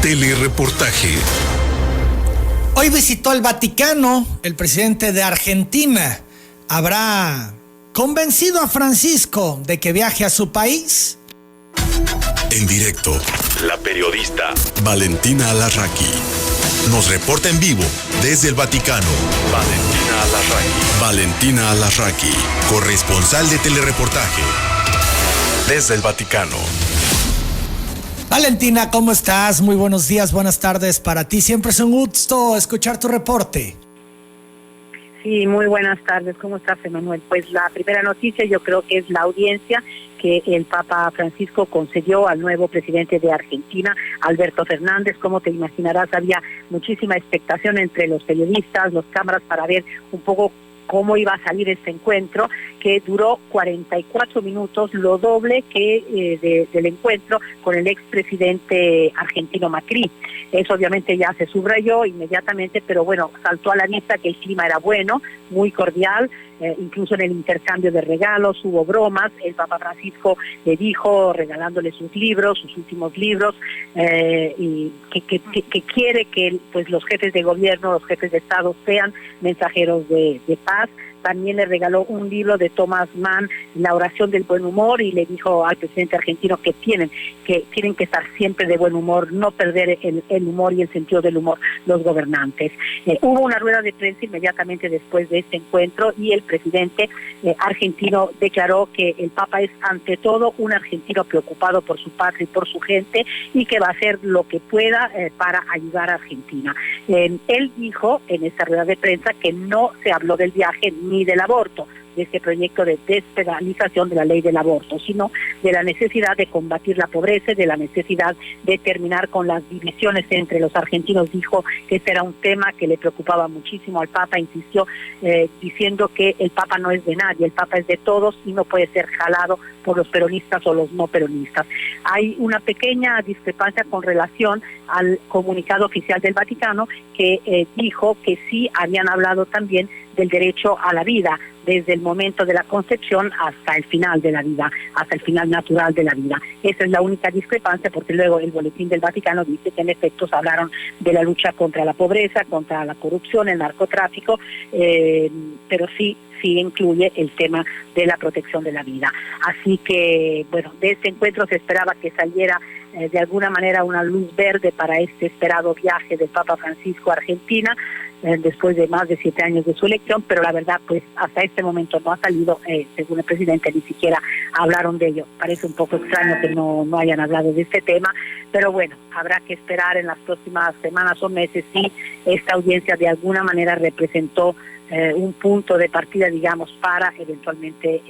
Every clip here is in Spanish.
Telereportaje. Hoy visitó el Vaticano el presidente de Argentina. ¿Habrá convencido a Francisco de que viaje a su país? En directo, la periodista Valentina Alarraqui nos reporta en vivo desde el Vaticano. Valentina Alarraqui, corresponsal de Telereportaje desde el Vaticano. Valentina, ¿cómo estás? Muy buenos días, buenas tardes para ti. Siempre es un gusto escuchar tu reporte. Sí, muy buenas tardes. ¿Cómo estás, Emanuel? Pues la primera noticia yo creo que es la audiencia que el Papa Francisco concedió al nuevo presidente de Argentina, Alberto Fernández. Como te imaginarás, había muchísima expectación entre los periodistas, los cámaras, para ver un poco cómo iba a salir este encuentro, que duró 44 minutos, lo doble que del encuentro con el expresidente argentino Macri. Eso obviamente ya se subrayó inmediatamente, pero bueno, saltó a la vista que el clima era bueno, muy cordial, incluso en el intercambio de regalos hubo bromas. El Papa Francisco le dijo, regalándole sus libros, sus últimos libros, y que quiere que pues los jefes de gobierno, los jefes de Estado sean mensajeros de paz. También le regaló un libro de Thomas Mann, La oración del buen humor, y le dijo al presidente argentino que tienen que estar siempre de buen humor, no perder el humor y el sentido del humor los gobernantes. Hubo una rueda de prensa inmediatamente después de este encuentro y el presidente argentino declaró que el Papa es ante todo un argentino preocupado por su patria y por su gente, y que va a hacer lo que pueda para ayudar a Argentina. Él dijo en esta rueda de prensa que no se habló del viaje ni del aborto, de este proyecto de despenalización de la ley del aborto, sino de la necesidad de combatir la pobreza, de la necesidad de terminar con las divisiones entre los argentinos. Dijo que este era un tema que le preocupaba muchísimo al Papa. Insistió diciendo que el Papa no es de nadie, el Papa es de todos y no puede ser jalado por los peronistas o los no peronistas. Hay una pequeña discrepancia con relación al comunicado oficial del Vaticano, que dijo que sí habían hablado también del derecho a la vida, desde el momento de la concepción hasta el final de la vida, hasta el final natural de la vida. Esa es la única discrepancia, porque luego el boletín del Vaticano dice que en efecto hablaron de la lucha contra la pobreza, contra la corrupción, el narcotráfico, pero sí incluye el tema de la protección de la vida. Así que, bueno, de este encuentro se esperaba que saliera de alguna manera una luz verde para este esperado viaje del Papa Francisco a Argentina, después de más de 7 años de su elección, pero la verdad, pues hasta este momento no ha salido. Según el presidente, ni siquiera hablaron de ello. Parece un poco extraño que no hayan hablado de este tema, pero bueno, habrá que esperar en las próximas semanas o meses si esta audiencia de alguna manera representó un punto de partida, digamos, para eventualmente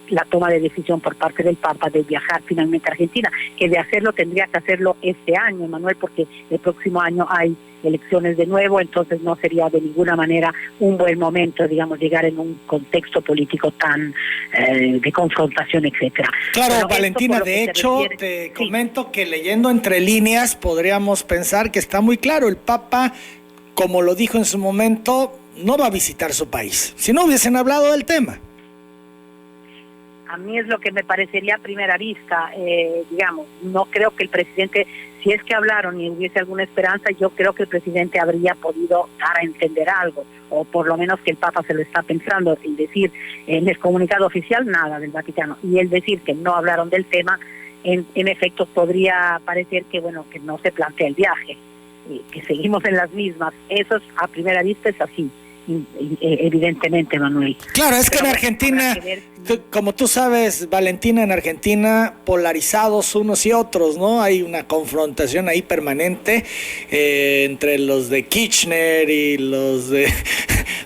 la toma de decisión por parte del Papa de viajar finalmente a Argentina, que de hacerlo tendría que hacerlo este año, Manuel, porque el próximo año hay elecciones de nuevo, entonces no sería de ninguna manera un buen momento, digamos, llegar en un contexto político tan de confrontación, etcétera. Claro, pero Valentina, de hecho, te comento que leyendo entre líneas podríamos pensar que está muy claro, el Papa, como lo dijo en su momento, no va a visitar su país, si no hubiesen hablado del tema. A mí es lo que me parecería a primera vista, digamos, no creo que el presidente, si es que hablaron y hubiese alguna esperanza, yo creo que el presidente habría podido dar a entender algo, o por lo menos que el Papa se lo está pensando, sin decir en el comunicado oficial nada del Vaticano, y el decir que no hablaron del tema, en efecto podría parecer que, bueno, que no se plantea el viaje, que seguimos en las mismas. Eso es, a primera vista es así. Evidentemente, Manuel. Claro, es que en Argentina, como tú sabes, Valentina, en Argentina polarizados unos y otros, ¿no? Hay una confrontación ahí permanente entre los de Kirchner y los de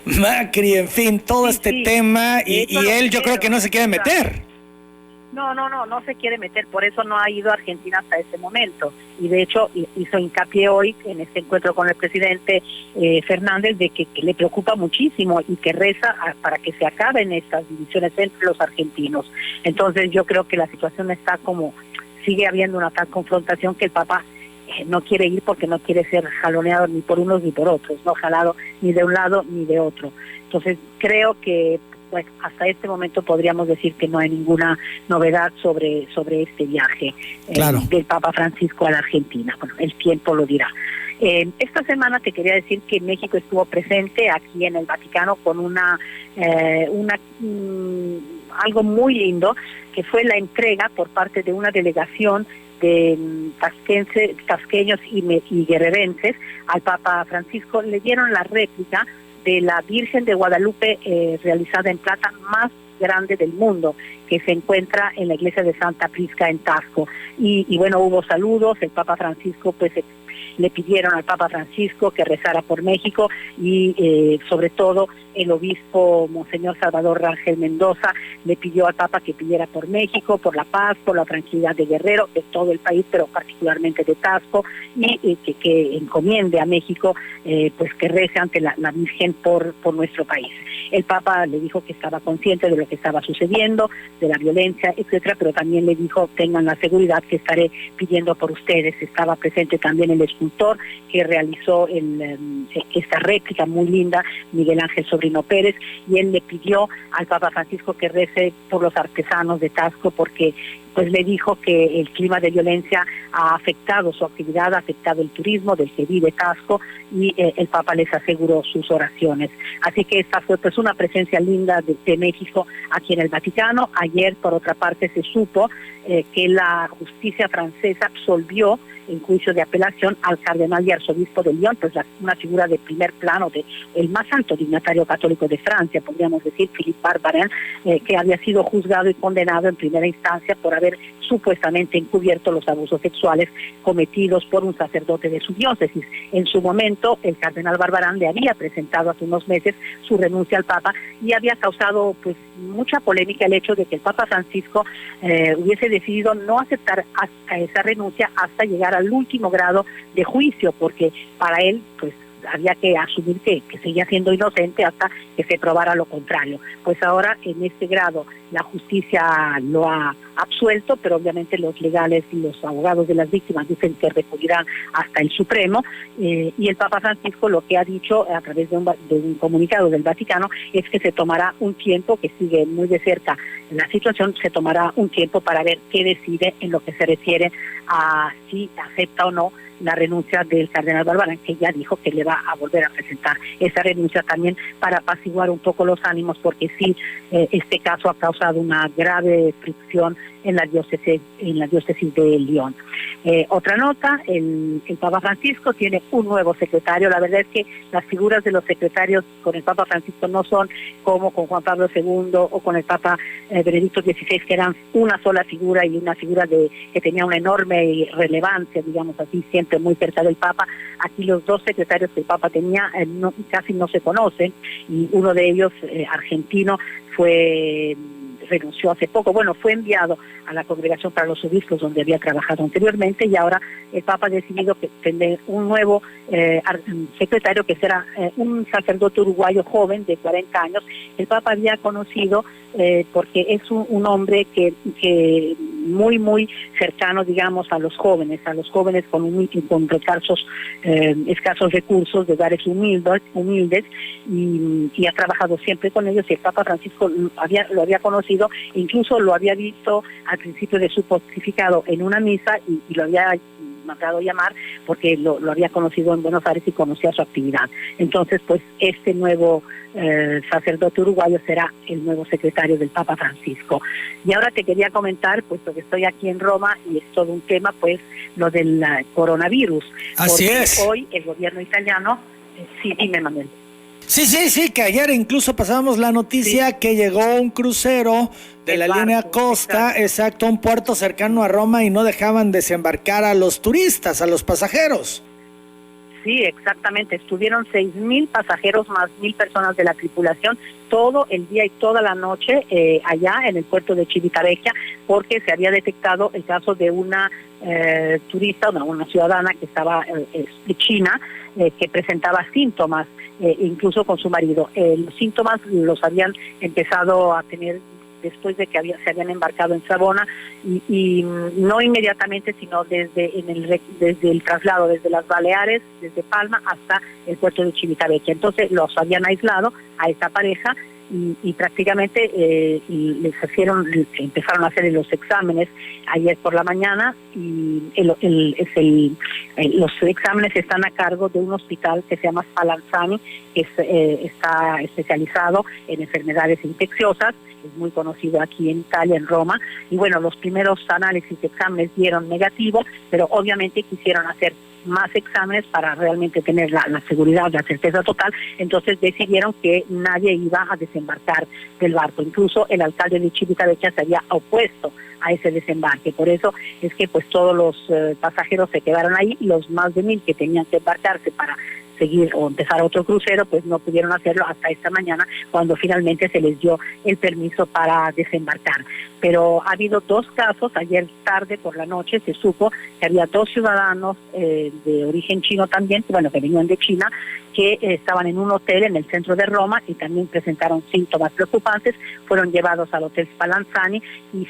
Macri, en fin, todo este tema, y él yo creo que no se quiere meter. No se quiere meter, por eso no ha ido a Argentina hasta este momento. Y de hecho hizo hincapié hoy en este encuentro con el presidente Fernández de que le preocupa muchísimo y que reza para que se acaben estas divisiones entre los argentinos. Entonces yo creo que la situación está como, sigue habiendo una tal confrontación que el Papa no quiere ir porque no quiere ser jaloneado ni por unos ni por otros, no jalado ni de un lado ni de otro. Entonces creo que bueno, hasta este momento podríamos decir que no hay ninguna novedad sobre este viaje del Papa Francisco a la Argentina. Bueno, el tiempo lo dirá. Esta semana te quería decir que México estuvo presente aquí en el Vaticano con algo muy lindo, que fue la entrega por parte de una delegación de tasqueños y guerrerenses al Papa Francisco. Le dieron la réplica de la Virgen de Guadalupe realizada en plata más grande del mundo, que se encuentra en la iglesia de Santa Prisca en Taxco. Y bueno, hubo saludos, el Papa Francisco pues le pidieron al Papa Francisco que rezara por México y sobre todo el obispo Monseñor Salvador Rangel Mendoza le pidió al Papa que pidiera por México, por la paz, por la tranquilidad de Guerrero, de todo el país, pero particularmente de Taxco, y que encomiende a México pues que rece ante la Virgen por nuestro país. El Papa le dijo que estaba consciente de lo que estaba sucediendo, de la violencia, etcétera, pero también le dijo, tengan la seguridad que estaré pidiendo por ustedes. Estaba presente también el escultor que realizó esta réplica muy linda, Miguel Ángel Sobrino Pérez, y él le pidió al Papa Francisco que rece por los artesanos de Taxco, porque pues le dijo que el clima de violencia ha afectado su actividad, ha afectado el turismo del que vive Taxco, y el Papa les aseguró sus oraciones. Así que esta fue pues una presencia linda de México aquí en el Vaticano. Ayer, por otra parte, se supo que la justicia francesa absolvió en juicio de apelación al cardenal y arzobispo de Lyon, pues una figura de primer plano, el más alto dignatario católico de Francia, podríamos decir, Philippe Barbarin, que había sido juzgado y condenado en primera instancia por haber supuestamente encubierto los abusos sexuales cometidos por un sacerdote de su diócesis. En su momento, el cardenal Barbarin le había presentado hace unos meses su renuncia al Papa y había causado pues mucha polémica el hecho de que el Papa Francisco hubiese decidido no aceptar a esa renuncia hasta llegar al último grado de juicio, porque para él pues había que asumir que seguía siendo inocente hasta que se probara lo contrario. Pues ahora en este grado la justicia lo ha absuelto, pero obviamente los legales y los abogados de las víctimas dicen que recurrirán hasta el Supremo, y el Papa Francisco lo que ha dicho a través de un comunicado del Vaticano es que se tomará un tiempo, que sigue muy de cerca la situación, se tomará un tiempo para ver qué decide en lo que se refiere a si acepta o no la renuncia del cardenal Barbarin, que ya dijo que le va a volver a presentar esa renuncia también para apaciguar un poco los ánimos, porque sí, este caso ha causado una grave fricción en la diócesis de Lyon. Otra nota, el Papa Francisco tiene un nuevo secretario. La verdad es que las figuras de los secretarios con el Papa Francisco no son como con Juan Pablo II o con el Papa Benedicto XVI, que eran una sola figura y una figura que tenía una enorme relevancia, digamos así, siempre muy cerca del Papa. Aquí los dos secretarios que el Papa tenía casi no se conocen, y uno de ellos, argentino, renunció hace poco. Bueno, fue enviado a la Congregación para los Obispos, donde había trabajado anteriormente, y ahora el Papa ha decidido tener un nuevo secretario, que será un sacerdote uruguayo joven de 40 años. El Papa había conocido, porque es un hombre que muy, muy cercano, digamos, a los jóvenes con escasos recursos, de hogares humildes, y ha trabajado siempre con ellos, y el Papa Francisco lo había conocido, incluso lo había visto al principio de su pontificado en una misa, y lo había mandado llamar porque lo había conocido en Buenos Aires y conocía su actividad. Entonces, pues este nuevo sacerdote uruguayo será el nuevo secretario del Papa Francisco. Y ahora te quería comentar, puesto que estoy aquí en Roma y es todo un tema, pues lo del coronavirus. Así porque es. Hoy el gobierno italiano, sí, dime, Manuel. Sí, que ayer incluso pasábamos la noticia que llegó un crucero de la línea Costa, exacto, a un puerto cercano a Roma, y no dejaban desembarcar a los turistas, a los pasajeros. Sí, exactamente. Estuvieron 6,000 pasajeros más 1,000 personas de la tripulación todo el día y toda la noche allá en el puerto de Civitavecchia, porque se había detectado el caso de una turista, una ciudadana que estaba de China, que presentaba síntomas, incluso con su marido. Los síntomas los habían empezado a tener después de que se habían embarcado en Savona, y no inmediatamente, sino desde el traslado desde las Baleares, desde Palma hasta el puerto de Civitavecchia. Entonces los habían aislado a esa pareja, y prácticamente empezaron a hacer los exámenes ayer por la mañana, y los exámenes están a cargo de un hospital que se llama Spallanzani, que está especializado en enfermedades infecciosas, es muy conocido aquí en Italia, en Roma, y bueno, los primeros análisis de exámenes dieron negativo, pero obviamente quisieron hacer más exámenes para realmente tener la seguridad, la certeza total. Entonces decidieron que nadie iba a desembarcar del barco. Incluso el alcalde de Civitavecchia se había opuesto a ese desembarque. Por eso es que pues todos los pasajeros se quedaron ahí, y los más de 1,000 que tenían que embarcarse para seguir o empezar otro crucero, pues no pudieron hacerlo hasta esta mañana, cuando finalmente se les dio el permiso para desembarcar. Pero ha habido 2 casos. Ayer tarde por la noche se supo que había 2 ciudadanos de origen chino también, que venían de China, que estaban en un hotel en el centro de Roma y también presentaron síntomas preocupantes. Fueron llevados al hotel Spallanzani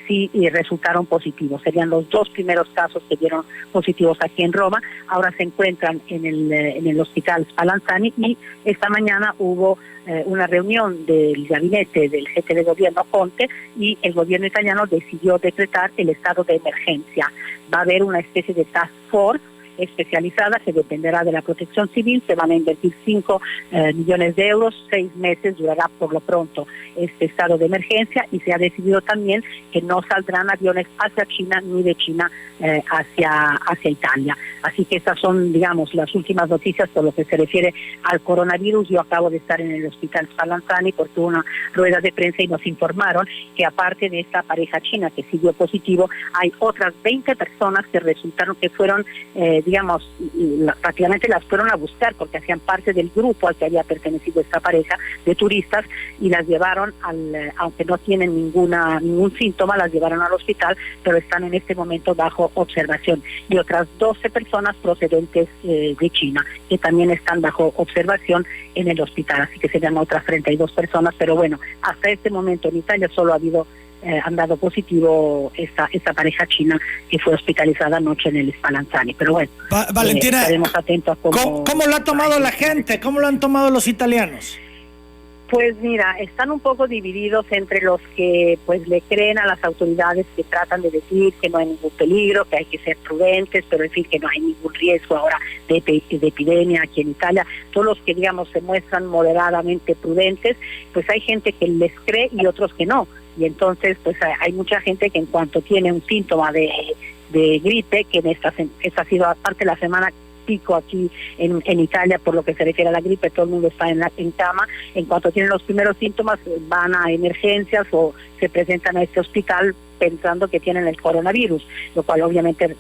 y resultaron positivos. Serían los 2 primeros casos que dieron positivos aquí en Roma. Ahora se encuentran en el hospital Spallanzani, y esta mañana hubo una reunión del gabinete del jefe de gobierno Conte, y el gobierno italiano decidió decretar el estado de emergencia. Va a haber una especie de task force especializada que dependerá de la Protección Civil. Se van a invertir 5 millones de euros, 6 meses durará por lo pronto este estado de emergencia, y se ha decidido también que no saldrán aviones hacia China ni de China hacia Italia. Así que estas son, digamos, las últimas noticias por lo que se refiere al coronavirus. Yo acabo de estar en el hospital Spallanzani porque hubo una rueda de prensa y nos informaron que aparte de esta pareja china que sí dio positivo, hay otras 20 personas que resultaron que fueron prácticamente las fueron a buscar porque hacían parte del grupo al que había pertenecido esta pareja de turistas, y las llevaron aunque no tienen ningún síntoma, las llevaron al hospital, pero están en este momento bajo observación. Y otras 12 personas procedentes de China que también están bajo observación en el hospital, así que serían otras 32 personas, pero bueno, hasta este momento en Italia solo han dado positivo esta pareja china que fue hospitalizada anoche en el Spallanzani. Pero bueno, Valentina, estaremos atentos a ¿cómo lo ha tomado la gente? ¿Cómo lo han tomado los italianos? Pues mira, están un poco divididos entre los que pues le creen a las autoridades, que tratan de decir que no hay ningún peligro, que hay que ser prudentes, pero en fin, que no hay ningún riesgo ahora de epidemia aquí en Italia. Todos los que, digamos, se muestran moderadamente prudentes, pues hay gente que les cree y otros que no. Y entonces pues hay mucha gente que en cuanto tiene un síntoma de gripe, que esta ha sido aparte la semana pico aquí en Italia por lo que se refiere a la gripe, todo el mundo está en cama. En cuanto tienen los primeros síntomas van a emergencias o se presentan a este hospital pensando que tienen el coronavirus, lo cual obviamente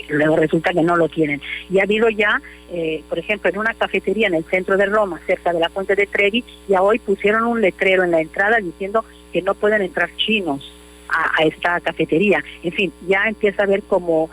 luego resulta que no lo tienen. Y ha habido ya, por ejemplo, en una cafetería en el centro de Roma, cerca de la Fuente de Trevi, ya hoy pusieron un letrero en la entrada diciendo que no pueden entrar chinos a esta cafetería. En fin, ya empieza a haber como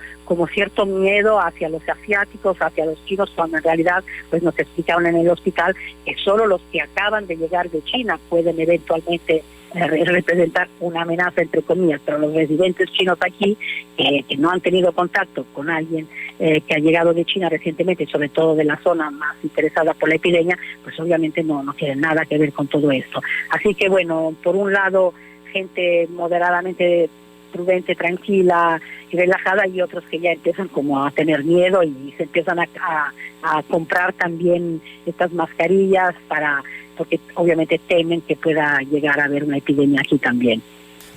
cierto miedo hacia los asiáticos, hacia los chinos, cuando en realidad pues nos explicaron en el hospital que solo los que acaban de llegar de China pueden eventualmente representar una amenaza, entre comillas, pero los residentes chinos aquí que no han tenido contacto con alguien que ha llegado de China recientemente, sobre todo de la zona más interesada por la epidemia, pues obviamente no tienen nada que ver con todo esto. Así que bueno, por un lado gente moderadamente prudente, tranquila y relajada, y otros que ya empiezan como a tener miedo y se empiezan a comprar también estas mascarillas porque obviamente temen que pueda llegar a haber una epidemia aquí también.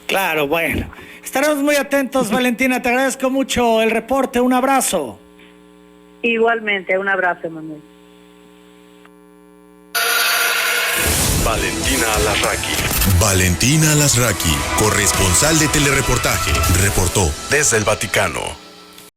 Claro, bueno, estaremos muy atentos. Valentina, te agradezco mucho el reporte, un abrazo. Igualmente, un abrazo, Manuel. Valentina Alasraqui. Valentina Alasraqui, corresponsal de Telereportaje, reportó desde el Vaticano.